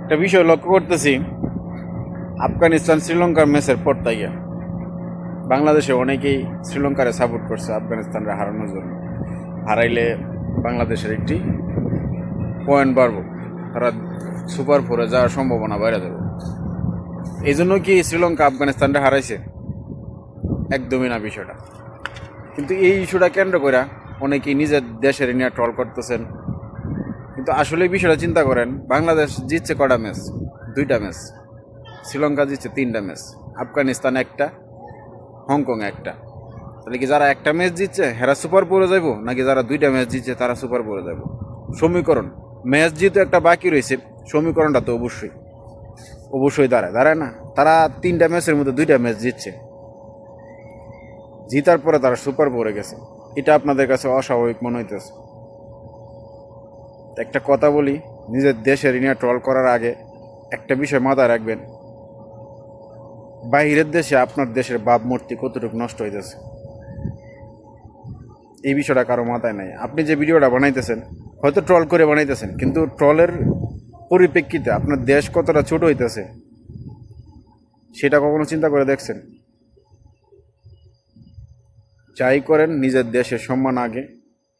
একটা বিষয় লক্ষ্য করতেছি, আফগানিস্তান শ্রীলঙ্কার ম্যাচের পর থেকে বাংলাদেশে অনেকেই শ্রীলঙ্কারে সাপোর্ট করছে আফগানিস্তানরা হারানোর জন্য। হারাইলে বাংলাদেশের একটি পয়েন্ট বাড়বো, তারা সুপার ফোরে যাওয়ার সম্ভাবনা বেড়ে যাবে। এই জন্য কি শ্রীলঙ্কা আফগানিস্তানটা হারাইছে? একদমই না বিষয়টা। কিন্তু এই ইস্যুটা কেন্দ্র করে অনেকেই নিজের দেশের নিয়ে ট্রল করতেছেন। কিন্তু আসলে বিষয়টা চিন্তা করেন, বাংলাদেশ জিতছে কটা ম্যাচ? 2টা ম্যাচ। শ্রীলঙ্কা জিতছে 3টা ম্যাচ, আফগানিস্তান একটা, হংকং একটা। তাহলে কি যারা একটা ম্যাচ জিতছে হেরা সুপার পরে যাইব, নাকি যারা 2টা ম্যাচ জিতছে তারা সুপার পরে যাব? সমীকরণ ম্যাচ যেহেতু একটা বাকি রয়েছে, সমীকরণটা তো অবশ্যই দাঁড়ায় না। তারা 3টা ম্যাচের মধ্যে 2টা ম্যাচ জিতছে, জিতার পরে তারা সুপার পরে গেছে। এটা আপনাদের কাছে অস্বাভাবিক মনে হইতেছে? একটা কথা বলি, নিজের দেশের নিয়ে ট্রল করার আগে একটা বিষয় মাথায় রাখবেন, বাইরের দেশে আপনার দেশের ভাবমূর্তি কতটুকু নষ্ট হইতেছে, এই বিষয়টা কারো মাথায় নাই। আপনি যে ভিডিওটা বানাইতেছেন হয়তো ট্রল করে বানাইতেছেন, কিন্তু ট্রলের পরিপ্রেক্ষিতে আপনার দেশ কতটা ছোট হইতেছে সেটা কখনো চিন্তা করে দেখছেন? যাই করেন নিজের দেশের সম্মান আগে,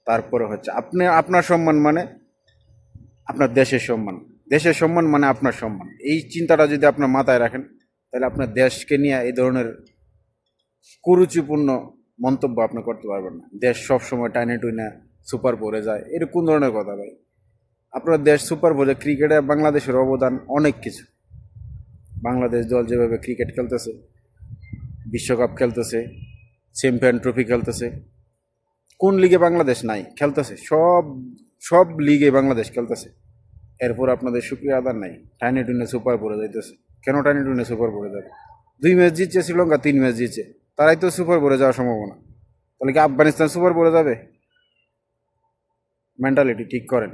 তারপরে হচ্ছে আপনি আপনার সম্মান, মানে আপনার দেশের সম্মান। দেশের সম্মান মানে আপনার সম্মান। এই চিন্তাটা যদি আপনার মাথায় রাখেন, তাহলে আপনার দেশকে নিয়ে এই ধরনের কুরুচিপূর্ণ মন্তব্য আপনি করতে পারবেন না। দেশ সবসময় টাইনে টুইনে সুপার পরে যায়, এটা কোন ধরনের কথা ভাই? আপনার দেশ সুপার পরে, ক্রিকেটে বাংলাদেশের অবদান অনেক কিছু। বাংলাদেশ দল যেভাবে ক্রিকেট খেলতেছে, বিশ্বকাপ খেলতেছে, চ্যাম্পিয়ন ট্রফি খেলতেছে, কোন লিগে বাংলাদেশ নাই? খেলতেছে সব সব লিগে বাংলাদেশ খেলতেছে। এরপর আপনাদের শুক্রিয়া আদার নাই, টাইনে টুইনে সুপার পরে যাইতেছে। কেন টাইনে টুইনে সুপার পরে যাবে? 2 ম্যাচ জিতছে শ্রীলঙ্কা, 3 ম্যাচ জিতছে, তারাই তো সুপার পরে যাওয়ার সম্ভাবনা। তাহলে কি আফগানিস্তান সুপার পরে যাবে? মেন্টালিটি ঠিক করেন।